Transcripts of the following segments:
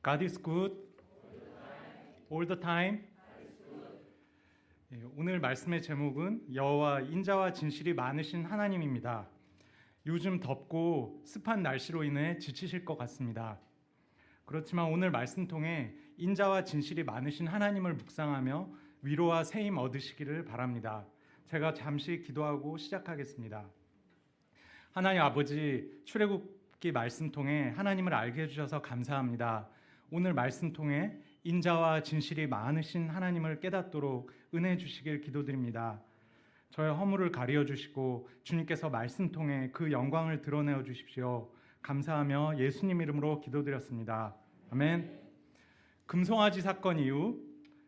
God is good all the time. 오늘 말씀의 제목은 여호와 인자와 진실이 많으신 하나님입니다. 요즘 덥고 습한 날씨로 인해 지치실 것 같습니다. 그렇지만 오늘 말씀 통해 인자와 진실이 많으신 하나님을 묵상하며 위로와 세임 얻으시기를 바랍니다. 제가 잠시 기도하고 시작하겠습니다. 하나님 아버지, 출애굽기 말씀 통해 하나님을 알게 해주셔서 감사합니다. 오늘 말씀 통해 인자와 진실이 많으신 하나님을 깨닫도록 은혜 주시길 기도드립니다. 저의 허물을 가리어 주시고 주님께서 말씀 통해 그 영광을 드러내어 주십시오. 감사하며 예수님 이름으로 기도드렸습니다. 아멘. 금송아지 사건 이후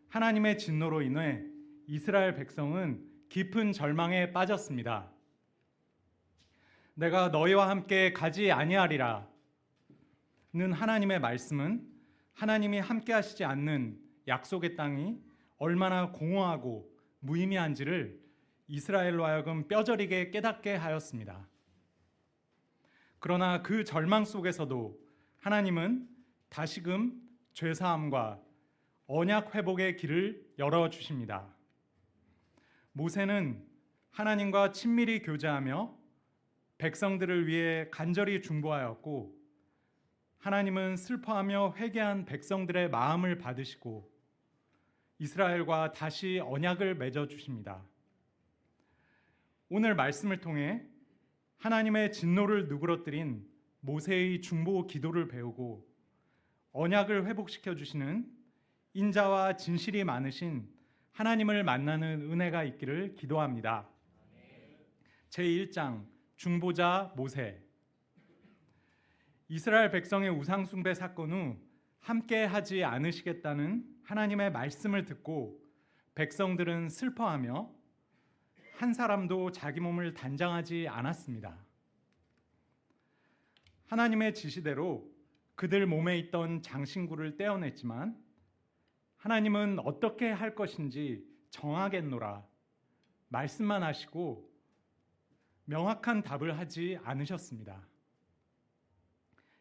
하나님의 진노로 인해 이스라엘 백성은 깊은 절망에 빠졌습니다. 내가 너희와 함께 가지 아니하리라 는 하나님의 말씀은 하나님이 함께 하시지 않는 약속의 땅이 얼마나 공허하고 무의미한지를 이스라엘로 하여금 뼈저리게 깨닫게 하였습니다. 그러나 그 절망 속에서도 하나님은 다시금 죄사함과 언약 회복의 길을 열어주십니다. 모세는 하나님과 친밀히 교제하며 백성들을 위해 간절히 중보하였고, 하나님은 슬퍼하며 회개한 백성들의 마음을 받으시고 이스라엘과 다시 언약을 맺어 주십니다. 오늘 말씀을 통해 하나님의 진노를 누그러뜨린 모세의 중보 기도를 배우고 언약을 회복시켜 주시는 인자와 진실이 많으신 하나님을 만나는 은혜가 있기를 기도합니다. 제1장 중보자 모세. 이스라엘 백성의 우상 숭배 사건 후 함께 하지 않으시겠다는 하나님의 말씀을 듣고 백성들은 슬퍼하며 한 사람도 자기 몸을 단장하지 않았습니다. 하나님의 지시대로 그들 몸에 있던 장신구를 떼어냈지만 하나님은 어떻게 할 것인지 정하겠노라 말씀만 하시고 명확한 답을 하지 않으셨습니다.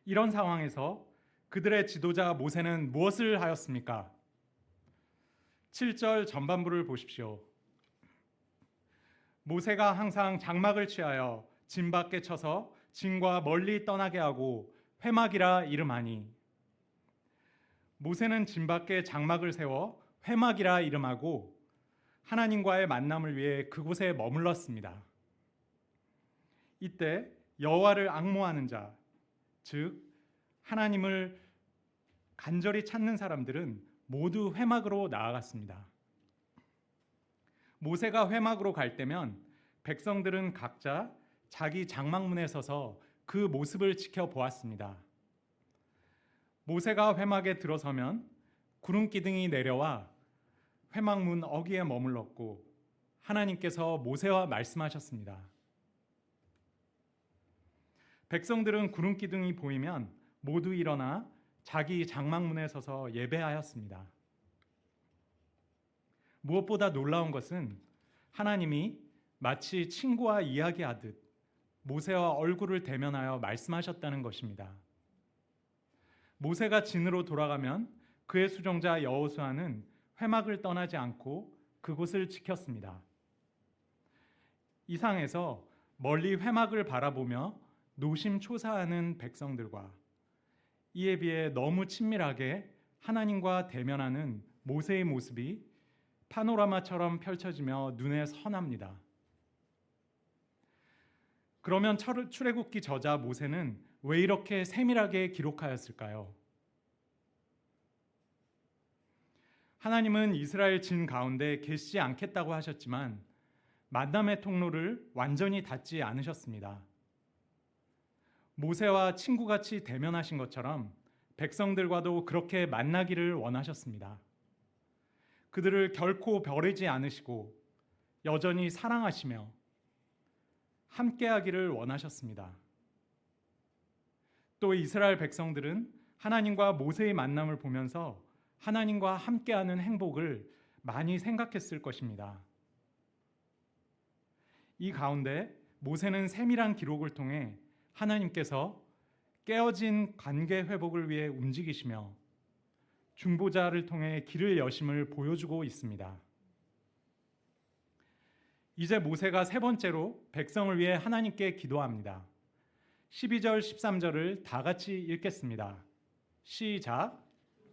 이런 상황에서 그들의 지도자 모세는 무엇을 하였습니까? 7절 전반부를 보십시오. 모세가 항상 장막을 취하여 진 밖에 쳐서 진과 멀리 떠나게 하고 회막이라 이름하니, 모세는 진 밖에 장막을 세워 회막이라 이름하고 하나님과의 만남을 위해 그곳에 머물렀습니다. 이때 여호와를 앙모하는 자, 즉 하나님을 간절히 찾는 사람들은 모두 회막으로 나아갔습니다. 모세가 회막으로 갈 때면 백성들은 각자 자기 장막문에 서서 그 모습을 지켜보았습니다. 모세가 회막에 들어서면 구름 기둥이 내려와 회막문 어귀에 머물렀고 하나님께서 모세와 말씀하셨습니다. 백성들은 구름 기둥이 보이면 모두 일어나 자기 장막문에 서서 예배하였습니다. 무엇보다 놀라운 것은 하나님이 마치 친구와 이야기하듯 모세와 얼굴을 대면하여 말씀하셨다는 것입니다. 모세가 진으로 돌아가면 그의 수종자 여호수아는 회막을 떠나지 않고 그곳을 지켰습니다. 이 상에서 멀리 회막을 바라보며 노심초사하는 백성들과 이에 비해 너무 친밀하게 하나님과 대면하는 모세의 모습이 파노라마처럼 펼쳐지며 눈에 선합니다. 그러면 출애굽기 저자 모세는 왜 이렇게 세밀하게 기록하였을까요? 하나님은 이스라엘 진 가운데 계시지 않겠다고 하셨지만 만남의 통로를 완전히 닫지 않으셨습니다. 모세와 친구같이 대면하신 것처럼 백성들과도 그렇게 만나기를 원하셨습니다. 그들을 결코 버리지 않으시고 여전히 사랑하시며 함께하기를 원하셨습니다. 또 이스라엘 백성들은 하나님과 모세의 만남을 보면서 하나님과 함께하는 행복을 많이 생각했을 것입니다. 이 가운데 모세는 세밀한 기록을 통해 하나님께서 깨어진 관계 회복을 위해 움직이시며 중보자를 통해 길을 여심을 보여주고 있습니다. 이제 모세가 세 번째로 백성을 위해 하나님께 기도합니다. 12절 13절을 다 같이 읽겠습니다. 시작.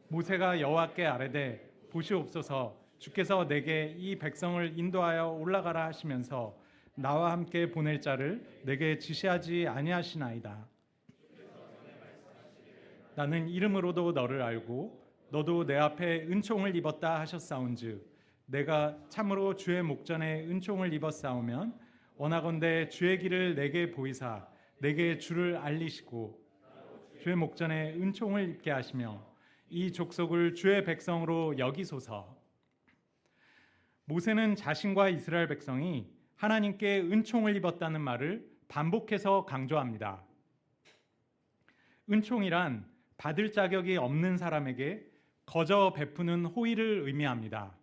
모세가 여호와께 아뢰되 보시옵소서 주께서 내게 이 백성을 인도하여 올라가라 하시면서 나와 함께 보낼 자를 내게 지시하지 아니하시나이다. 나는 이름으로도 너를 알고 너도 내 앞에 은총을 입었다 하셨사온즉 내가 참으로 주의 목전에 은총을 입었사오면 원하건대 주의 길을 내게 보이사 내게 주를 알리시고 주의 목전에 은총을 입게 하시며 이 족속을 주의 백성으로 여기소서. 모세는 자신과 이스라엘 백성이 하나님께 은총을 입었다는 말을 반복해서 강조합니다. 은총이란 받을 자격이 없는 사람에게 거저 베푸는 호의를 의미합니다.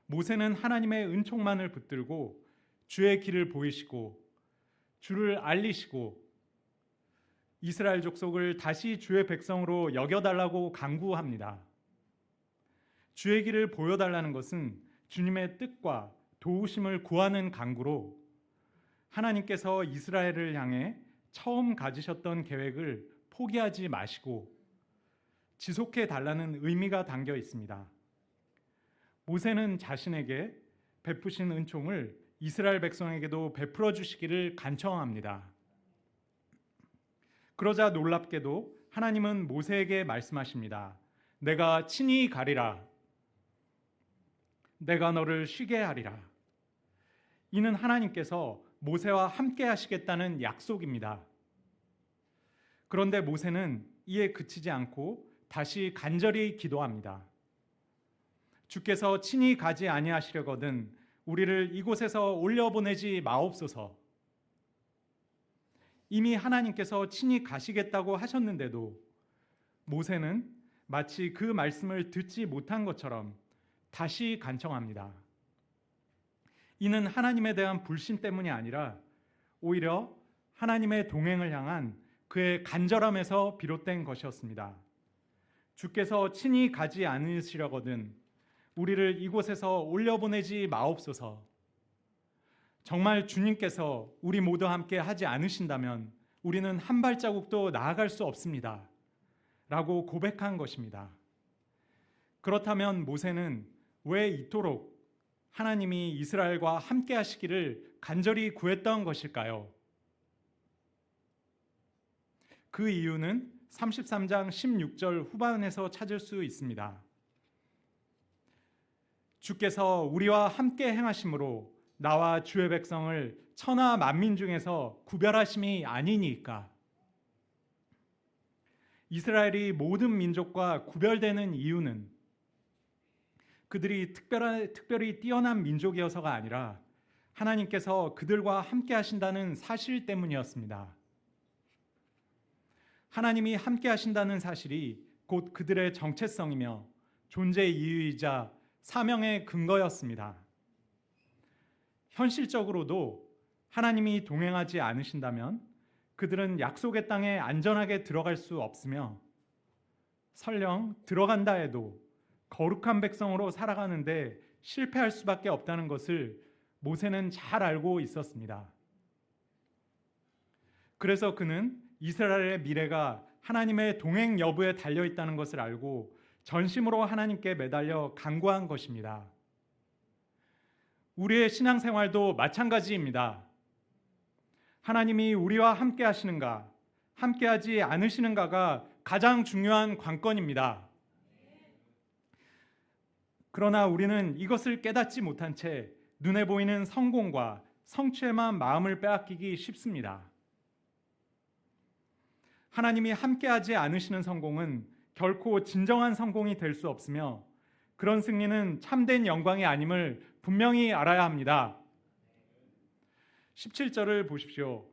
모세는 하나님의 은총만을 붙들고 주의 길을 보이시고 주를 알리시고 이스라엘 족속을 다시 주의 백성으로 여겨달라고 간구합니다. 주의 길을 보여달라는 것은 주님의 뜻과 도우심을 구하는 간구로 하나님께서 이스라엘을 향해 처음 가지셨던 계획을 포기하지 마시고 지속해 달라는 의미가 담겨 있습니다. 모세는 자신에게 베푸신 은총을 이스라엘 백성에게도 베풀어 주시기를 간청합니다. 그러자 놀랍게도 하나님은 모세에게 말씀하십니다. 내가 친히 가리라. 내가 너를 쉬게 하리라. 이는 하나님께서 모세와 함께 하시겠다는 약속입니다. 그런데 모세는 이에 그치지 않고 다시 간절히 기도합니다. 주께서 친히 가지 아니하시려거든 우리를 이곳에서 올려보내지 마옵소서. 이미 하나님께서 친히 가시겠다고 하셨는데도 모세는 마치 그 말씀을 듣지 못한 것처럼 다시 간청합니다. 이는 하나님에 대한 불신 때문이 아니라 오히려 하나님의 동행을 향한 그의 간절함에서 비롯된 것이었습니다. 주께서 친히 가지 않으시려거든 우리를 이곳에서 올려보내지 마옵소서. 정말 주님께서 우리 모두 함께 하지 않으신다면 우리는 한 발자국도 나아갈 수 없습니다. 라고 고백한 것입니다. 그렇다면 모세는 왜 이토록 하나님이 이스라엘과 함께 하시기를 간절히 구했던 것일까요? 그 이유는 33장 16절 후반에서 찾을 수 있습니다. 주께서 우리와 함께 행하심으로 나와 주의 백성을 천하 만민 중에서 구별하심이 아니니까. 이스라엘이 모든 민족과 구별되는 이유는 그들이 특별히 뛰어난 민족이어서가 아니라 하나님께서 그들과 함께 하신다는 사실 때문이었습니다. 하나님이 함께 하신다는 사실이 곧 그들의 정체성이며 존재 이유이자 사명의 근거였습니다. 현실적으로도 하나님이 동행하지 않으신다면 그들은 약속의 땅에 안전하게 들어갈 수 없으며 설령 들어간다 해도 거룩한 백성으로 살아가는데 실패할 수밖에 없다는 것을 모세는 잘 알고 있었습니다. 그래서 그는 이스라엘의 미래가 하나님의 동행 여부에 달려 있다는 것을 알고 전심으로 하나님께 매달려 간구한 것입니다. 우리의 신앙생활도 마찬가지입니다. 하나님이 우리와 함께 하시는가, 함께 하지 않으시는가가 가장 중요한 관건입니다. 그러나 우리는 이것을 깨닫지 못한 채 눈에 보이는 성공과 성취에만 마음을 빼앗기기 쉽습니다. 하나님이 함께하지 않으시는 성공은 결코 진정한 성공이 될 수 없으며 그런 승리는 참된 영광이 아님을 분명히 알아야 합니다. 17절을 보십시오.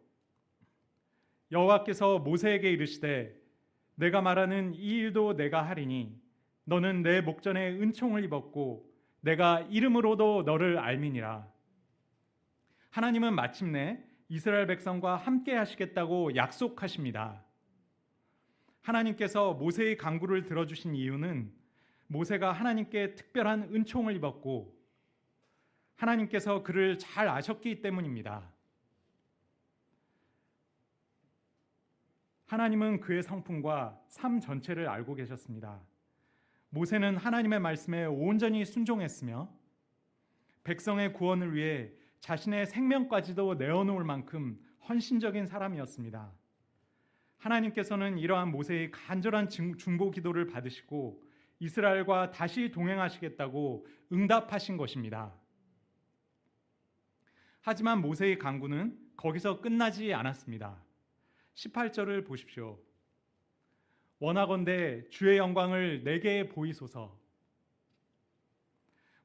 여호와께서 모세에게 이르시되 내가 말하는 이 일도 내가 하리니 너는 내 목전에 은총을 입었고 내가 이름으로도 너를 알미니라. 하나님은 마침내 이스라엘 백성과 함께 하시겠다고 약속하십니다. 하나님께서 모세의 간구를 들어주신 이유는 모세가 하나님께 특별한 은총을 입었고 하나님께서 그를 잘 아셨기 때문입니다. 하나님은 그의 성품과 삶 전체를 알고 계셨습니다. 모세는 하나님의 말씀에 온전히 순종했으며 백성의 구원을 위해 자신의 생명까지도 내어놓을 만큼 헌신적인 사람이었습니다. 하나님께서는 이러한 모세의 간절한 중보 기도를 받으시고 이스라엘과 다시 동행하시겠다고 응답하신 것입니다. 하지만 모세의 간구는 거기서 끝나지 않았습니다. 18절을 보십시오. 원하건대 주의 영광을 내게 보이소서.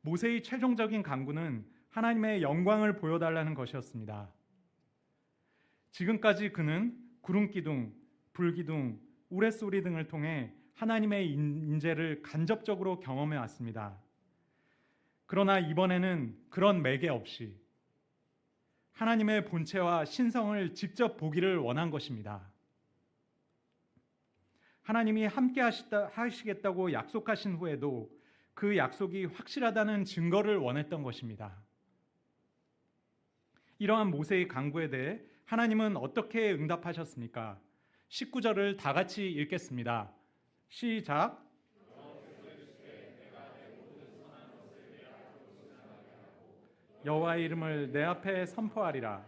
모세의 최종적인 간구는 하나님의 영광을 보여달라는 것이었습니다. 지금까지 그는 구름기둥, 불기둥, 우레소리 등을 통해 하나님의 인재를 간접적으로 경험해 왔습니다. 그러나 이번에는 그런 매개 없이 하나님의 본체와 신성을 직접 보기를 원한 것입니다. 하나님이 함께 하시겠다고 약속하신 후에도 그 약속이 확실하다는 증거를 원했던 것입니다. 이러한 모세의 간구에 대해 하나님은 어떻게 응답하셨습니까? 19절을 다 같이 읽겠습니다. 시작. 여호와의 이름을 내 앞에 선포하리라.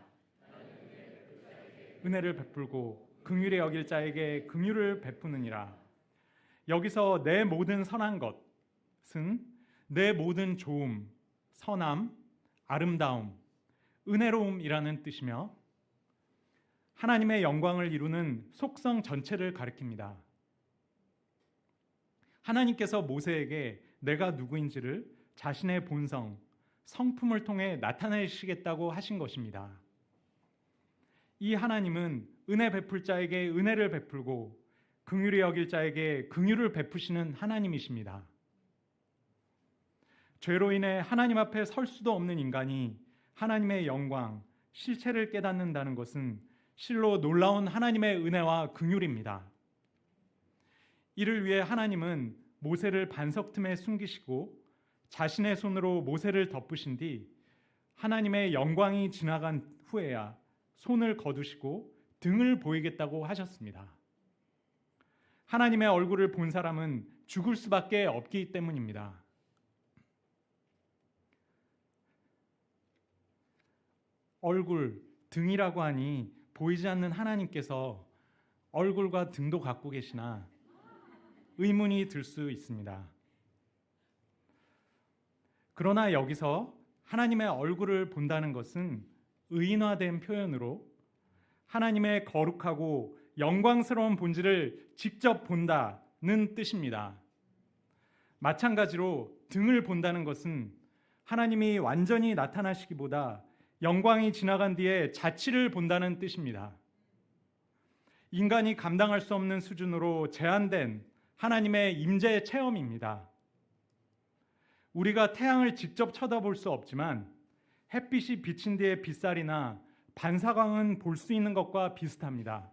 은혜를 베풀고 긍휼히 여길 자에게 긍휼을 베푸느니라. 여기서 내 모든 선한 것은 내 모든 좋음, 선함, 아름다움, 은혜로움이라는 뜻이며 하나님의 영광을 이루는 속성 전체를 가리킵니다. 하나님께서 모세에게 내가 누구인지를 자신의 본성, 성품을 통해 나타내시겠다고 하신 것입니다. 이 하나님은 은혜 베풀 자에게 은혜를 베풀고 긍휼히 여길 자에게 긍휼을 베푸시는 하나님이십니다. 죄로 인해 하나님 앞에 설 수도 없는 인간이 하나님의 영광, 실체를 깨닫는다는 것은 실로 놀라운 하나님의 은혜와 긍휼입니다. 이를 위해 하나님은 모세를 반석 틈에 숨기시고 자신의 손으로 모세를 덮으신 뒤 하나님의 영광이 지나간 후에야 손을 거두시고 등을 보이겠다고 하셨습니다. 하나님의 얼굴을 본 사람은 죽을 수밖에 없기 때문입니다. 얼굴, 등이라고 하니 보이지 않는 하나님께서 얼굴과 등도 갖고 계시나 의문이 들 수 있습니다. 그러나 여기서 하나님의 얼굴을 본다는 것은 의인화된 표현으로 하나님의 거룩하고 영광스러운 본질을 직접 본다는 뜻입니다. 마찬가지로 등을 본다는 것은 하나님이 완전히 나타나시기보다 영광이 지나간 뒤에 자취를 본다는 뜻입니다. 인간이 감당할 수 없는 수준으로 제한된 하나님의 임재 체험입니다. 우리가 태양을 직접 쳐다볼 수 없지만 햇빛이 비친 뒤의 빛살이나 반사광은 볼 수 있는 것과 비슷합니다.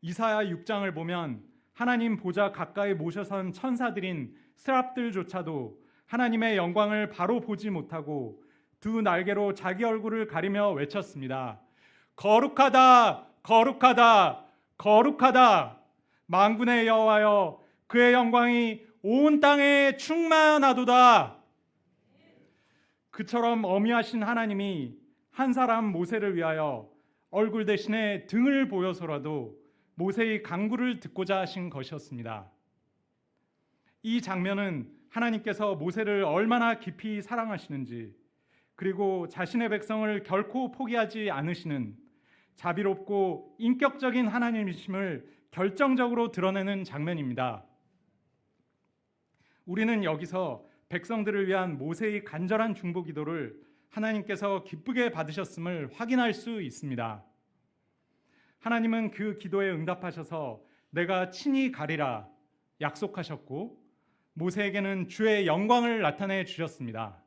이사야 6장을 보면 하나님 보좌 가까이 모셔선 천사들인 스랍들조차도 하나님의 영광을 바로 보지 못하고 두 날개로 자기 얼굴을 가리며 외쳤습니다. 거룩하다, 거룩하다, 거룩하다. 만군의 여호와여, 그의 영광이 온 땅에 충만하도다. 그처럼 어미하신 하나님이 한 사람 모세를 위하여 얼굴 대신에 등을 보여서라도 모세의 간구를 듣고자 하신 것이었습니다. 이 장면은 하나님께서 모세를 얼마나 깊이 사랑하시는지, 그리고 자신의 백성을 결코 포기하지 않으시는 자비롭고 인격적인 하나님이심을 결정적으로 드러내는 장면입니다. 우리는 여기서 백성들을 위한 모세의 간절한 중보 기도를 하나님께서 기쁘게 받으셨음을 확인할 수 있습니다. 하나님은 그 기도에 응답하셔서 내가 친히 가리라 약속하셨고 모세에게는 주의 영광을 나타내 주셨습니다.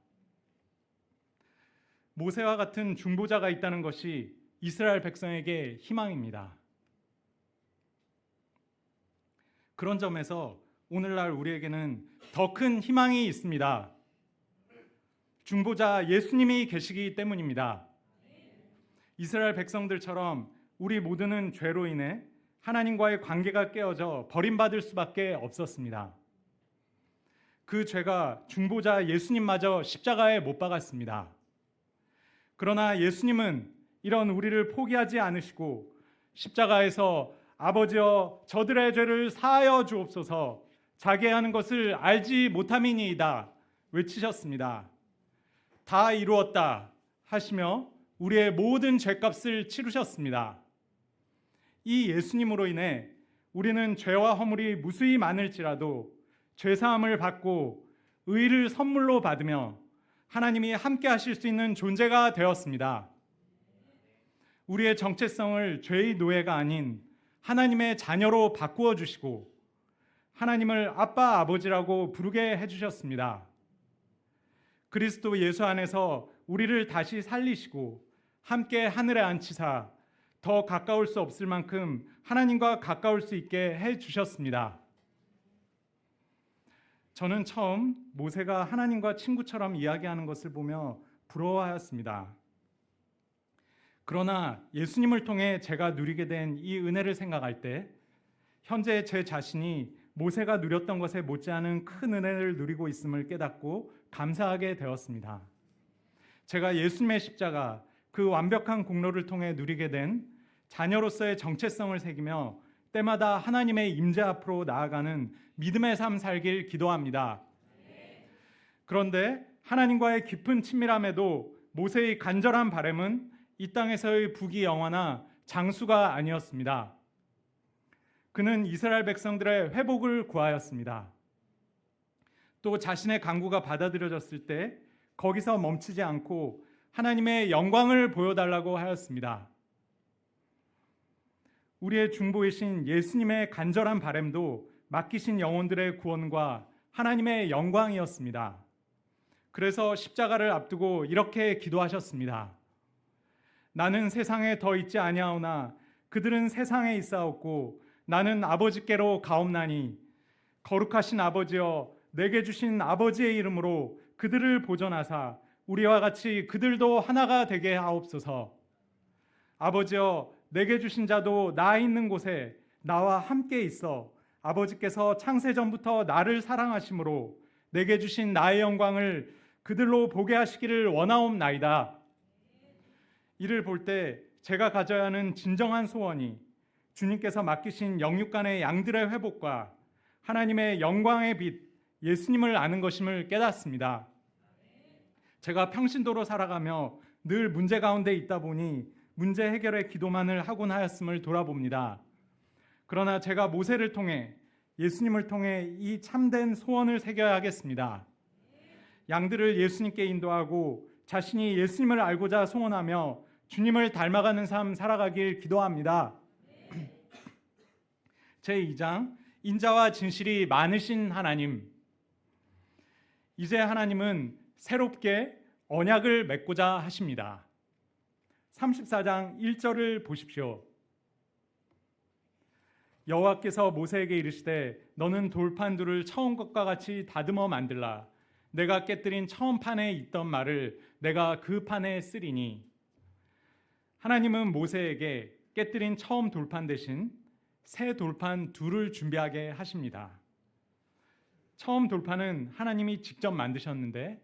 모세와 같은 중보자가 있다는 것이 이스라엘 백성에게 희망입니다. 그런 점에서 오늘날 우리에게는 더 큰 희망이 있습니다. 중보자 예수님이 계시기 때문입니다. 이스라엘 백성들처럼 우리 모두는 죄로 인해 하나님과의 관계가 깨어져 버림받을 수밖에 없었습니다. 그 죄가 중보자 예수님마저 십자가에 못 박았습니다. 그러나 예수님은 이런 우리를 포기하지 않으시고 십자가에서 아버지여 저들의 죄를 사하여 주옵소서, 자기 하는 것을 알지 못함이니이다 외치셨습니다. 다 이루었다 하시며 우리의 모든 죄값을 치르셨습니다. 이 예수님으로 인해 우리는 죄와 허물이 무수히 많을지라도 죄사함을 받고 의를 선물로 받으며 하나님이 함께 하실 수 있는 존재가 되었습니다. 우리의 정체성을 죄의 노예가 아닌 하나님의 자녀로 바꾸어 주시고 하나님을 아빠 아버지라고 부르게 해주셨습니다. 그리스도 예수 안에서 우리를 다시 살리시고 함께 하늘에 앉히사 더 가까울 수 없을 만큼 하나님과 가까울 수 있게 해주셨습니다. 저는 처음 모세가 하나님과 친구처럼 이야기하는 것을 보며 부러워하였습니다. 그러나 예수님을 통해 제가 누리게 된 이 은혜를 생각할 때 현재 제 자신이 모세가 누렸던 것에 못지않은 큰 은혜를 누리고 있음을 깨닫고 감사하게 되었습니다. 제가 예수님의 십자가, 그 완벽한 공로를 통해 누리게 된 자녀로서의 정체성을 새기며 때마다 하나님의 임재 앞으로 나아가는 믿음의 삶 살길 기도합니다. 그런데 하나님과의 깊은 친밀함에도 모세의 간절한 바람은 이 땅에서의 부귀 영화나 장수가 아니었습니다. 그는 이스라엘 백성들의 회복을 구하였습니다. 또 자신의 간구가 받아들여졌을 때 거기서 멈추지 않고 하나님의 영광을 보여달라고 하였습니다. 우리의 중보이신 예수님의 간절한 바람도 맡기신 영혼들의 구원과 하나님의 영광이었습니다. 그래서 십자가를 앞두고 이렇게 기도하셨습니다. 나는 세상에 더 있지 아니하오나 그들은 세상에 있사옵고 나는 아버지께로 가옵나니 거룩하신 아버지여 내게 주신 아버지의 이름으로 그들을 보존하사 우리와 같이 그들도 하나가 되게 하옵소서. 아버지여 내게 주신 자도 나 있는 곳에 나와 함께 있어 아버지께서 창세전부터 나를 사랑하심으로 내게 주신 나의 영광을 그들로 보게 하시기를 원하옵나이다. 이를 볼 때 제가 가져야 하는 진정한 소원이 주님께서 맡기신 영육간의 양들의 회복과 하나님의 영광의 빛 예수님을 아는 것임을 깨닫습니다. 제가 평신도로 살아가며 늘 문제 가운데 있다 보니 문제 해결의 기도만을 하곤 하였음을 돌아봅니다. 그러나 제가 모세를 통해 예수님을 통해 이 참된 소원을 새겨야 하겠습니다. 양들을 예수님께 인도하고 자신이 예수님을 알고자 소원하며 주님을 닮아가는 삶 살아가길 기도합니다. 제2장 인자와 진실이 많으신 하나님. 이제 하나님은 새롭게 언약을 맺고자 하십니다. 34장 1절을 보십시오. 여호와께서 모세에게 이르시되 너는 돌판 둘을 처음 것과 같이 다듬어 만들라. 내가 깨뜨린 처음 판에 있던 말을 내가 그 판에 쓰리니. 하나님은 모세에게 깨뜨린 처음 돌판 대신 새 돌판 둘을 준비하게 하십니다. 처음 돌판은 하나님이 직접 만드셨는데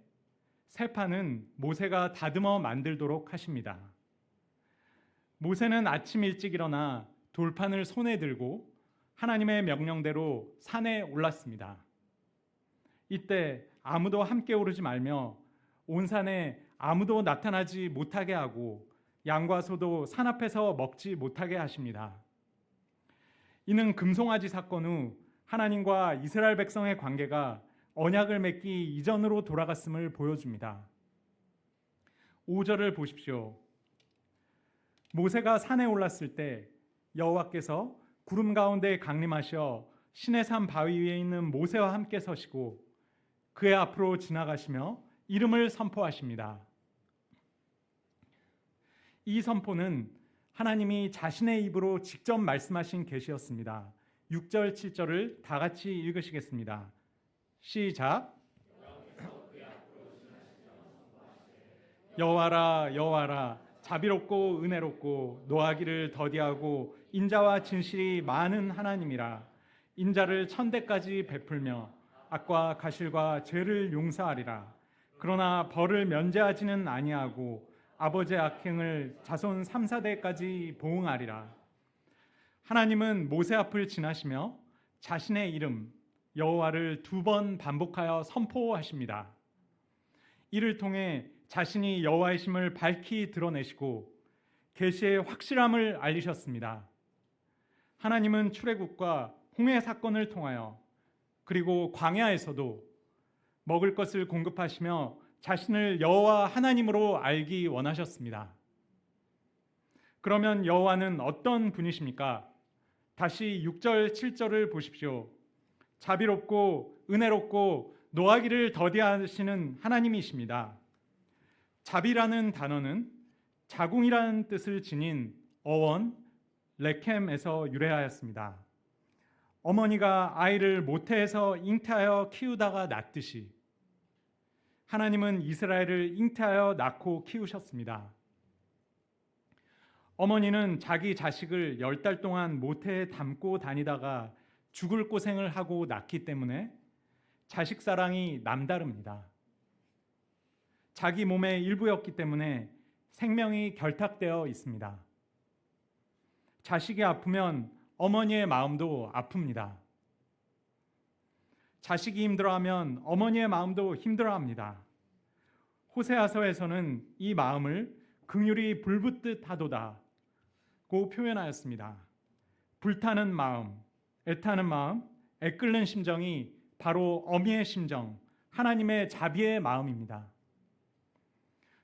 새 판은 모세가 다듬어 만들도록 하십니다. 모세는 아침 일찍 일어나 돌판을 손에 들고 하나님의 명령대로 산에 올랐습니다. 이때 아무도 함께 오르지 말며 온 산에 아무도 나타나지 못하게 하고 양과 소도 산 앞에서 먹지 못하게 하십니다. 이는 금송아지 사건 후 하나님과 이스라엘 백성의 관계가 언약을 맺기 이전으로 돌아갔음을 보여줍니다. 5절을 보십시오. 모세가 산에 올랐을 때 여호와께서 구름 가운데 강림하셔 시내산 바위 위에 있는 모세와 함께 서시고 그의 앞으로 지나가시며 이름을 선포하십니다. 이 선포는 하나님이 자신의 입으로 직접 말씀하신 계시였습니다. 6절, 7절을 다 같이 읽으시겠습니다. 시작. 여호와라 여호와라 자비롭고 은혜롭고 노하기를 더디하고 인자와 진실이 많은 하나님이라. 인자를 천대까지 베풀며 악과 가실과 죄를 용서하리라. 그러나 벌을 면제하지는 아니하고 아버지의 악행을 자손 3, 4대까지 보응하리라. 하나님은 모세 앞을 지나시며 자신의 이름 여호와를 2번 반복하여 선포하십니다. 이를 통해 자신이 여호와이심을 밝히 드러내시고 계시의 확실함을 알리셨습니다. 하나님은 출애굽과 홍해 사건을 통하여 그리고 광야에서도 먹을 것을 공급하시며 자신을 여호와 하나님으로 알기 원하셨습니다. 그러면 여호와는 어떤 분이십니까? 다시 6절, 7절을 보십시오. 자비롭고 은혜롭고 노하기를 더디하시는 하나님이십니다. 자비라는 단어는 자궁이라는 뜻을 지닌 어원 레켐에서 유래하였습니다. 어머니가 아이를 모태에서 잉태하여 키우다가 낳듯이 하나님은 이스라엘을 잉태하여 낳고 키우셨습니다. 어머니는 자기 자식을 10달 동안 모태에 담고 다니다가 죽을 고생을 하고 낳기 때문에 자식 사랑이 남다릅니다. 자기 몸의 일부였기 때문에 생명이 결탁되어 있습니다. 자식이 아프면 어머니의 마음도 아픕니다. 자식이 힘들어하면 어머니의 마음도 힘들어합니다. 호세아서에서는 이 마음을 긍휼이 불붙듯 하도다고 표현하였습니다. 불타는 마음, 애타는 마음, 애끓는 심정이 바로 어미의 심정, 하나님의 자비의 마음입니다.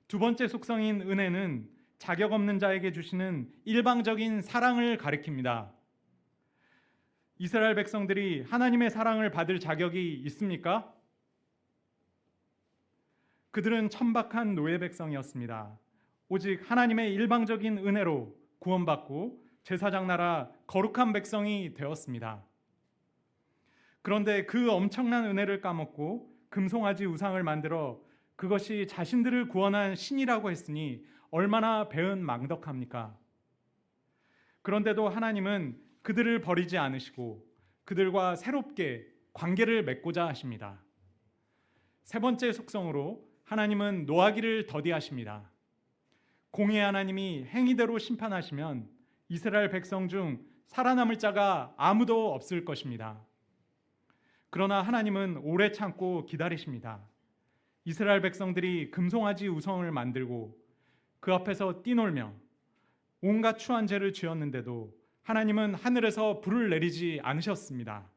두 번째 속성인 은혜는 자격 없는 자에게 주시는 일방적인 사랑을 가리킵니다. 이스라엘 백성들이 하나님의 사랑을 받을 자격이 있습니까? 그들은 천박한 노예 백성이었습니다. 오직 하나님의 일방적인 은혜로 구원받고 제사장 나라 거룩한 백성이 되었습니다. 그런데 그 엄청난 은혜를 까먹고 금송아지 우상을 만들어 그것이 자신들을 구원한 신이라고 했으니 얼마나 배은망덕합니까? 그런데도 하나님은 그들을 버리지 않으시고 그들과 새롭게 관계를 맺고자 하십니다. 세 번째 속성으로 하나님은 노하기를 더디하십니다. 공의 하나님이 행위대로 심판하시면 이스라엘 백성 중 살아남을 자가 아무도 없을 것입니다. 그러나 하나님은 오래 참고 기다리십니다. 이스라엘 백성들이 금송아지 우상을 만들고 그 앞에서 뛰놀며 온갖 추한 죄를 지었는데도 하나님은 하늘에서 불을 내리지 않으셨습니다.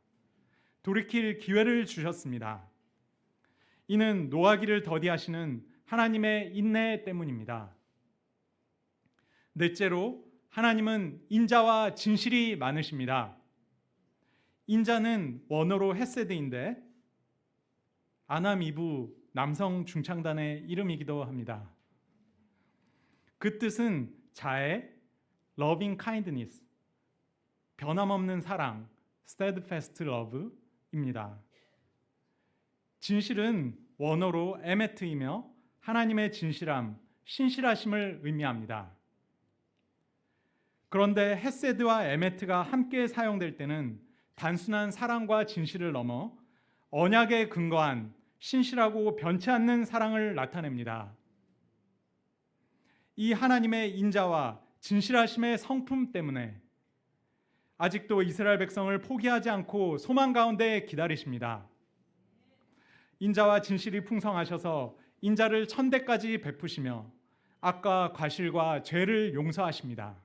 돌이킬 기회를 주셨습니다. 이는 노하기를 더디하시는 하나님의 인내 때문입니다. 넷째로 하나님은 인자와 진실이 많으십니다. 인자는 원어로 헤세드인데 아나미부 남성 중창단의 이름이기도 합니다. 그 뜻은 자애, loving kindness, 변함없는 사랑, steadfast love입니다. 진실은 원어로 에메트이며 하나님의 진실함, 신실하심을 의미합니다. 그런데 헤세드와 에메트가 함께 사용될 때는 단순한 사랑과 진실을 넘어 언약에 근거한 신실하고 변치 않는 사랑을 나타냅니다. 이 하나님의 인자와 진실하심의 성품 때문에 아직도 이스라엘 백성을 포기하지 않고 소망 가운데 기다리십니다. 인자와 진실이 풍성하셔서 인자를 천대까지 베푸시며 악과 과실과 죄를 용서하십니다.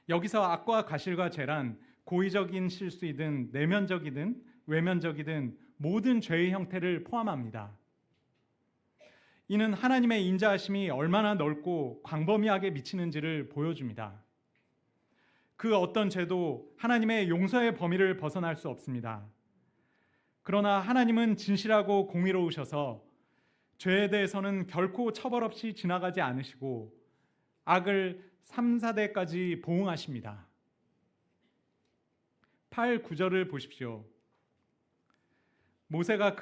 여기서 악과 과실과 죄란 고의적인 실수이든 내면적이든 외면적이든 모든 죄의 형태를 포함합니다. 이는 하나님의 인자하심이 얼마나 넓고 광범위하게 미치는지를 보여줍니다. 그 어떤 죄도 하나님의 용서의 범위를 벗어날 수 없습니다. 그러나 하나님은 진실하고 공의로우셔서 죄에 대해서는 결코 처벌 없이 지나가지 않으시고 악을 3, 4대까지 보응하십니다. 8, 9절을 보십시오. 모세가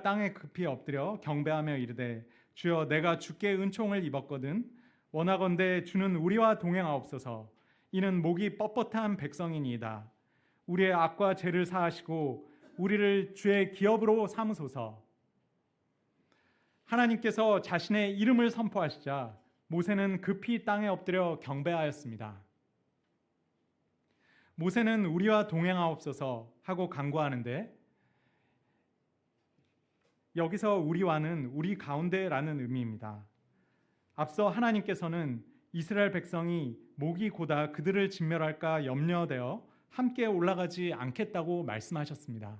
땅에 급히 엎드려 경배하며 이르되 주여 내가 주께 은총을 입었거든 원하건대 주는 우리와 동행하옵소서. 이는 목이 뻣뻣한 백성이니이다. 우리의 악과 죄를 사하시고 우리를 주의 기업으로 삼으소서. 하나님께서 자신의 이름을 선포하시자 모세는 급히 땅에 엎드려 경배하였습니다. 모세는 우리와 동행하옵소서 하고 간구하는데 여기서 우리와는 우리 가운데라는 의미입니다. 앞서 하나님께서는 이스라엘 백성이 목이 고다 그들을 진멸할까 염려되어 함께 올라가지 않겠다고 말씀하셨습니다.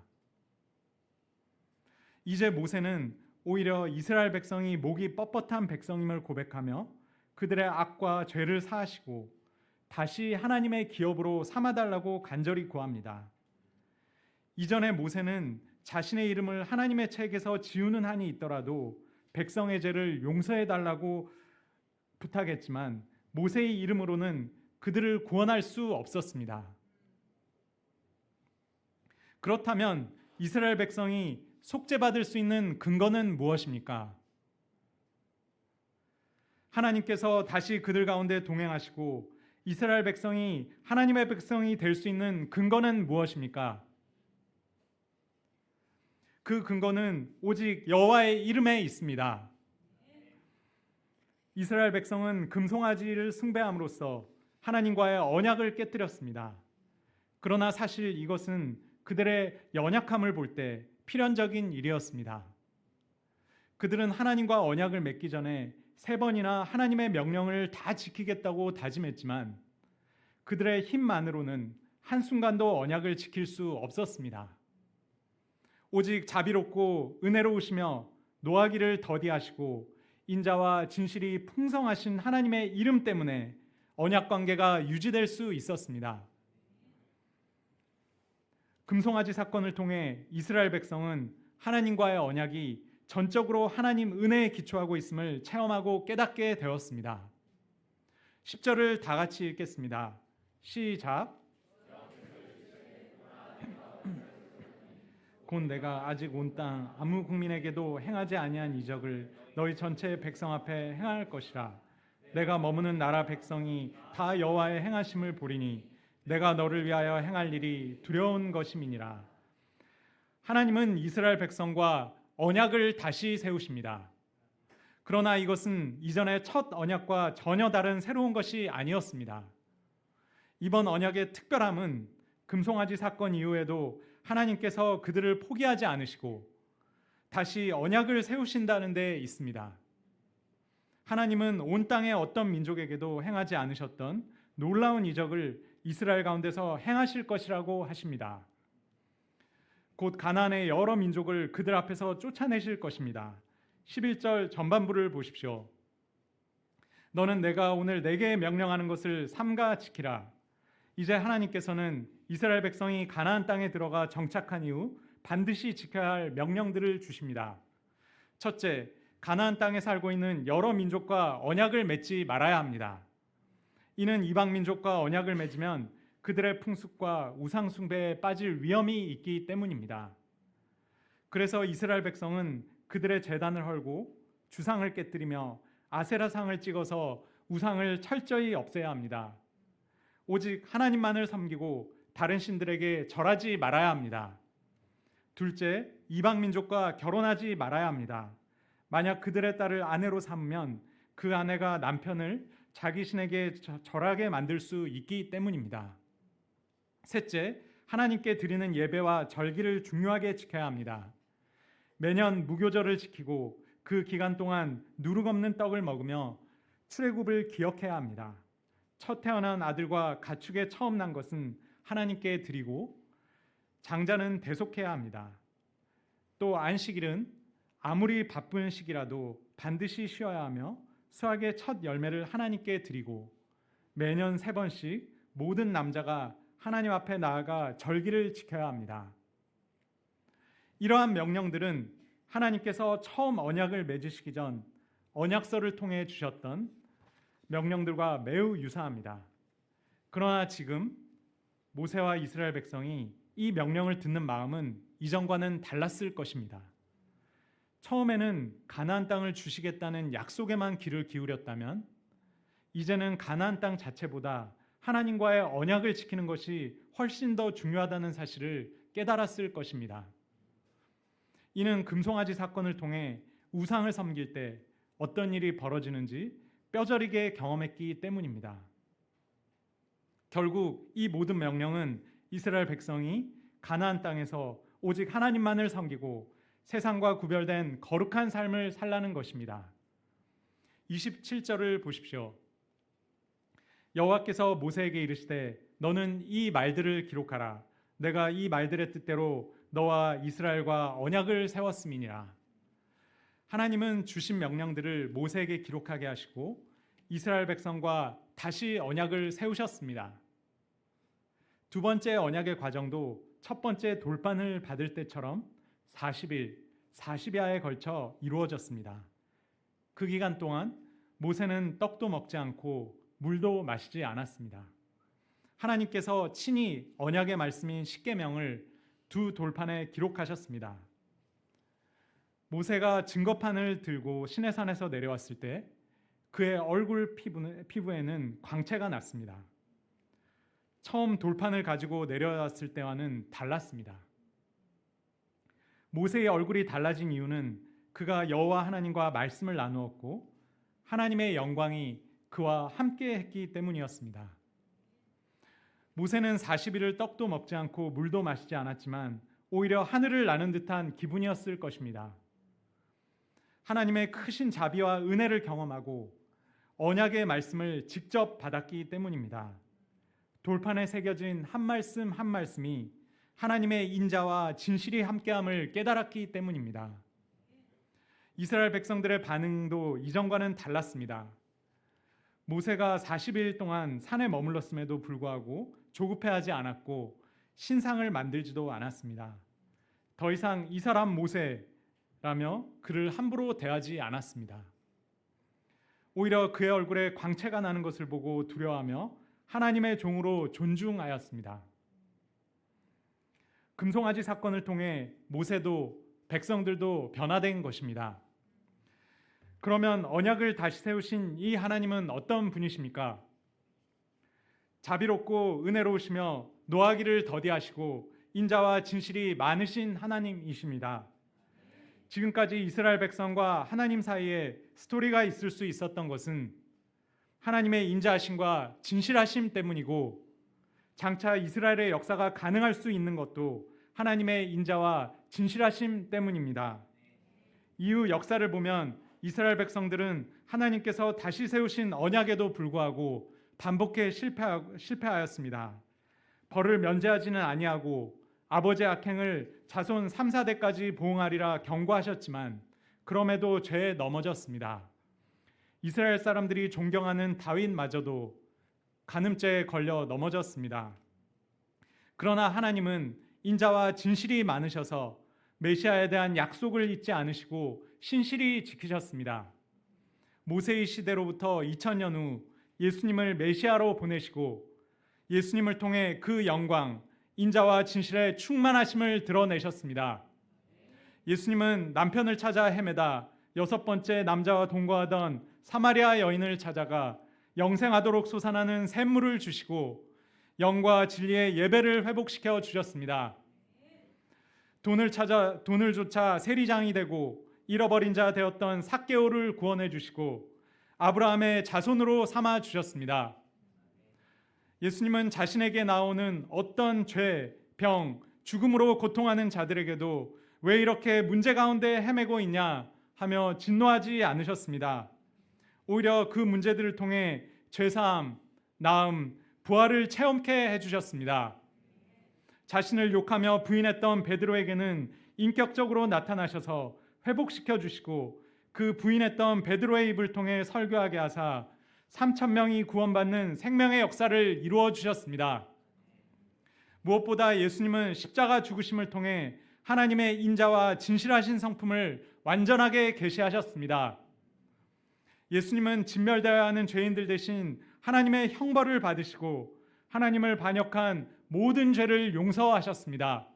이제 모세는 오히려 이스라엘 백성이 목이 뻣뻣한 백성임을 고백하며 그들의 악과 죄를 사하시고 다시 하나님의 기업으로 삼아달라고 간절히 구합니다. 이전에 모세는 자신의 이름을 하나님의 책에서 지우는 한이 있더라도 백성의 죄를 용서해달라고 부탁했지만 모세의 이름으로는 그들을 구원할 수 없었습니다. 그렇다면 이스라엘 백성이 속죄받을 수 있는 근거는 무엇입니까? 하나님께서 다시 그들 가운데 동행하시고 이스라엘 백성이 하나님의 백성이 될 수 있는 근거는 무엇입니까? 그 근거는 오직 여호와의 이름에 있습니다. 이스라엘 백성은 금송아지를 숭배함으로써 하나님과의 언약을 깨뜨렸습니다. 그러나 사실 이것은 그들의 연약함을 볼 때 필연적인 일이었습니다. 그들은 하나님과 언약을 맺기 전에 3번이나 하나님의 명령을 다 지키겠다고 다짐했지만 그들의 힘만으로는 한순간도 언약을 지킬 수 없었습니다. 오직 자비롭고 은혜로우시며 노하기를 더디하시고 인자와 진실이 풍성하신 하나님의 이름 때문에 언약 관계가 유지될 수 있었습니다. 금송아지 사건을 통해 이스라엘 백성은 하나님과의 언약이 전적으로 하나님 은혜에 기초하고 있음을 체험하고 깨닫게 되었습니다. 10절을 다 같이 읽겠습니다. 시작. 곧 내가 아직 온 땅 아무 국민에게도 행하지 아니한 이적을 너희 전체 백성 앞에 행할 것이라. 내가 머무는 나라 백성이 다 여호와의 행하심을 보리니 내가 너를 위하여 행할 일이 두려운 것임이니라. 하나님은 이스라엘 백성과 언약을 다시 세우십니다. 그러나 이것은 이전의 첫 언약과 전혀 다른 새로운 것이 아니었습니다. 이번 언약의 특별함은 금송아지 사건 이후에도 하나님께서 그들을 포기하지 않으시고 다시 언약을 세우신다는 데 있습니다. 하나님은 온 땅의 어떤 민족에게도 행하지 않으셨던 놀라운 이적을 이스라엘 가운데서 행하실 것이라고 하십니다. 곧 가나안의 여러 민족을 그들 앞에서 쫓아내실 것입니다. 11절 전반부를 보십시오. 너는 내가 오늘 내게 명령하는 것을 삼가 지키라. 이제 하나님께서는 이스라엘 백성이 가나안 땅에 들어가 정착한 이후 반드시 지켜야 할 명령들을 주십니다. 첫째, 가나안 땅에 살고 있는 여러 민족과 언약을 맺지 말아야 합니다. 이는 이방 민족과 언약을 맺으면 그들의 풍습과 우상 숭배에 빠질 위험이 있기 때문입니다. 그래서 이스라엘 백성은 그들의 제단을 헐고 주상을 깨뜨리며 아세라상을 찍어서 우상을 철저히 없애야 합니다. 오직 하나님만을 섬기고 다른 신들에게 절하지 말아야 합니다. 둘째, 이방 민족과 결혼하지 말아야 합니다. 만약 그들의 딸을 아내로 삼으면 그 아내가 남편을 자기 신에게 절하게 만들 수 있기 때문입니다. 셋째, 하나님께 드리는 예배와 절기를 중요하게 지켜야 합니다. 매년 무교절을 지키고 그 기간 동안 누룩 없는 떡을 먹으며 출애굽을 기억해야 합니다. 첫 태어난 아들과 가축에 처음 난 것은 하나님께 드리고 장자는 대속해야 합니다. 또 안식일은 아무리 바쁜 시기라도 반드시 쉬어야 하며 수확의 첫 열매를 하나님께 드리고 매년 3번씩 모든 남자가 하나님 앞에 나아가 절기를 지켜야 합니다. 이러한 명령들은 하나님께서 처음 언약을 맺으시기 전 언약서를 통해 주셨던 명령들과 매우 유사합니다. 그러나 지금 모세와 이스라엘 백성이 이 명령을 듣는 마음은 이전과는 달랐을 것입니다. 처음에는 가나안 땅을 주시겠다는 약속에만 귀를 기울였다면 이제는 가나안 땅 자체보다 하나님과의 언약을 지키는 것이 훨씬 더 중요하다는 사실을 깨달았을 것입니다. 이는 금송아지 사건을 통해 우상을 섬길 때 어떤 일이 벌어지는지 뼈저리게 경험했기 때문입니다. 결국 이 모든 명령은 이스라엘 백성이 가나안 땅에서 오직 하나님만을 섬기고 세상과 구별된 거룩한 삶을 살라는 것입니다. 27절을 보십시오. 여호와께서 모세에게 이르시되 너는 이 말들을 기록하라. 내가 이 말들의 뜻대로 너와 이스라엘과 언약을 세웠음이니라. 하나님은 주신 명령들을 모세에게 기록하게 하시고 이스라엘 백성과 다시 언약을 세우셨습니다. 두 번째 언약의 과정도 첫 번째 돌판을 받을 때처럼 40일, 40야에 걸쳐 이루어졌습니다. 그 기간 동안 모세는 떡도 먹지 않고 물도 마시지 않았습니다. 하나님께서 친히 언약의 말씀인 십계명을 두 돌판에 기록하셨습니다. 모세가 증거판을 들고 시내산에서 내려왔을 때 그의 얼굴 피부에는 광채가 났습니다. 처음 돌판을 가지고 내려왔을 때와는 달랐습니다. 모세의 얼굴이 달라진 이유는 그가 여호와 하나님과 말씀을 나누었고 하나님의 영광이 그와 함께 했기 때문이었습니다. 모세는 40일을 떡도 먹지 않고 물도 마시지 않았지만 오히려 하늘을 나는 듯한 기분이었을 것입니다. 하나님의 크신 자비와 은혜를 경험하고 언약의 말씀을 직접 받았기 때문입니다. 돌판에 새겨진 한 말씀 한 말씀이 하나님의 인자와 진실이 함께함을 깨달았기 때문입니다. 이스라엘 백성들의 반응도 이전과는 달랐습니다. 모세가 40일 동안 산에 머물렀음에도 불구하고 조급해하지 않았고 신상을 만들지도 않았습니다. 더 이상 이 사람 모세라며 그를 함부로 대하지 않았습니다. 오히려 그의 얼굴에 광채가 나는 것을 보고 두려워하며 하나님의 종으로 존중하였습니다. 금송아지 사건을 통해 모세도 백성들도 변화된 것입니다. 그러면 언약을 다시 세우신 이 하나님은 어떤 분이십니까? 자비롭고 은혜로우시며 노하기를 더디하시고 인자와 진실이 많으신 하나님이십니다. 지금까지 이스라엘 백성과 하나님 사이에 스토리가 있을 수 있었던 것은 하나님의 인자하심과 진실하심 때문이고 장차 이스라엘의 역사가 가능할 수 있는 것도 하나님의 인자와 진실하심 때문입니다. 이후 역사를 보면 이스라엘 백성들은 하나님께서 다시 세우신 언약에도 불구하고 반복해 실패하였습니다. 벌을 면제하지는 아니하고 아버지의 악행을 자손 3, 4대까지 보응하리라 경고하셨지만 그럼에도 죄에 넘어졌습니다. 이스라엘 사람들이 존경하는 다윗마저도 간음죄에 걸려 넘어졌습니다. 그러나 하나님은 인자와 진실이 많으셔서 메시아에 대한 약속을 잊지 않으시고 신실히 지키셨습니다. 모세의 시대로부터 2000년 후 예수님을 메시아로 보내시고 예수님을 통해 그 영광, 인자와 진실의 충만하심을 드러내셨습니다. 예수님은 남편을 찾아 헤매다 6번째 남자와 동거하던 사마리아 여인을 찾아가 영생하도록 솟아나는 샘물을 주시고 영과 진리의 예배를 회복시켜 주셨습니다. 돈을 조차 세리장이 되고 잃어버린 자 되었던 삭개오를 구원해 주시고 아브라함의 자손으로 삼아 주셨습니다. 예수님은 자신에게 나오는 어떤 죄, 병, 죽음으로 고통하는 자들에게도 왜 이렇게 문제 가운데 헤매고 있냐 하며 진노하지 않으셨습니다. 오히려 그 문제들을 통해 죄사함, 나음, 부활을 체험케 해주셨습니다. 자신을 욕하며 부인했던 베드로에게는 인격적으로 나타나셔서 회복시켜 주시고 그 부인했던 베드로의 입을 통해 설교하게 하사 3,000명이 구원받는 생명의 역사를 이루어 주셨습니다. 무엇보다 예수님은 십자가 죽으심을 통해 하나님의 인자와 진실하신 성품을 완전하게 계시하셨습니다. 예수님은 진멸되어야 하는 죄인들 대신 하나님의 형벌을 받으시고 하나님을 반역한 모든 죄를 용서하셨습니다.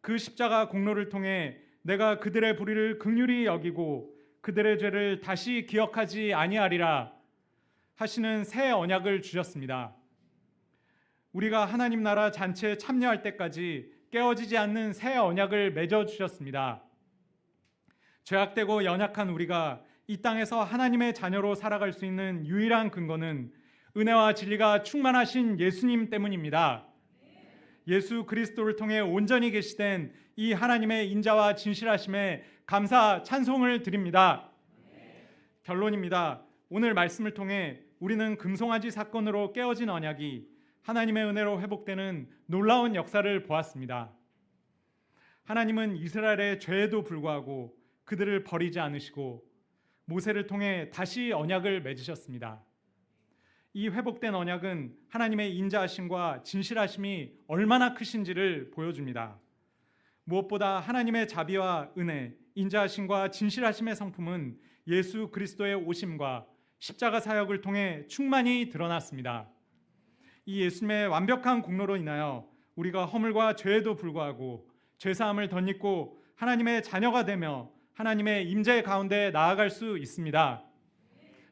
그 십자가 공로를 통해 내가 그들의 불의를 긍휼히 여기고 그들의 죄를 다시 기억하지 아니하리라 하시는 새 언약을 주셨습니다. 우리가 하나님 나라 잔치에 참여할 때까지 깨어지지 않는 새 언약을 맺어 주셨습니다. 죄악되고 연약한 우리가 이 땅에서 하나님의 자녀로 살아갈 수 있는 유일한 근거는 은혜와 진리가 충만하신 예수님 때문입니다. 예수 그리스도를 통해 온전히 계시된 이 하나님의 인자와 진실하심에 감사 찬송을 드립니다. 결론입니다. 오늘 말씀을 통해 우리는 금송아지 사건으로 깨어진 언약이 하나님의 은혜로 회복되는 놀라운 역사를 보았습니다. 하나님은 이스라엘의 죄에도 불구하고 그들을 버리지 않으시고 모세를 통해 다시 언약을 맺으셨습니다. 이 회복된 언약은 하나님의 인자하심과 진실하심이 얼마나 크신지를 보여줍니다. 무엇보다 하나님의 자비와 은혜, 인자하심과 진실하심의 성품은 예수 그리스도의 오심과 십자가 사역을 통해 충만히 드러났습니다. 이 예수님의 완벽한 공로로 인하여 우리가 허물과 죄에도 불구하고 죄사함을 덧입고 하나님의 자녀가 되며 하나님의 임재 가운데 나아갈 수 있습니다.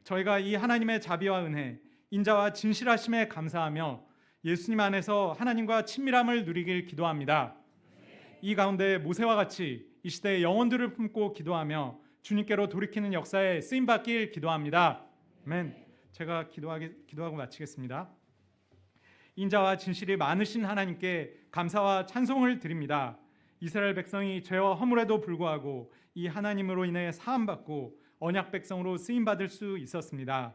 저희가 이 하나님의 자비와 은혜, 인자와 진실하심에 감사하며 예수님 안에서 하나님과 친밀함을 누리길 기도합니다. 이 가운데 모세와 같이 이 시대의 영혼들을 품고 기도하며 주님께로 돌이키는 역사에 쓰임받길 기도합니다. 아멘. 제가 기도하고 마치겠습니다. 인자와 진실이 많으신 하나님께 감사와 찬송을 드립니다. 이스라엘 백성이 죄와 허물에도 불구하고 이 하나님으로 인해 사함받고 언약 백성으로 쓰임받을 수 있었습니다.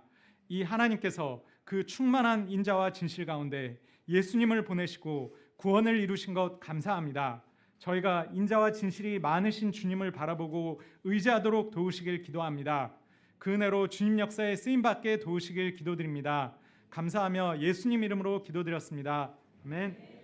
이 하나님께서 그 충만한 인자와 진실 가운데 예수님을 보내시고 구원을 이루신 것 감사합니다. 저희가 인자와 진실이 많으신 주님을 바라보고 의지하도록 도우시길 기도합니다. 그 은혜로 주님 역사에 쓰임받게 도우시길 기도드립니다. 감사하며 예수님 이름으로 기도드렸습니다. 아멘.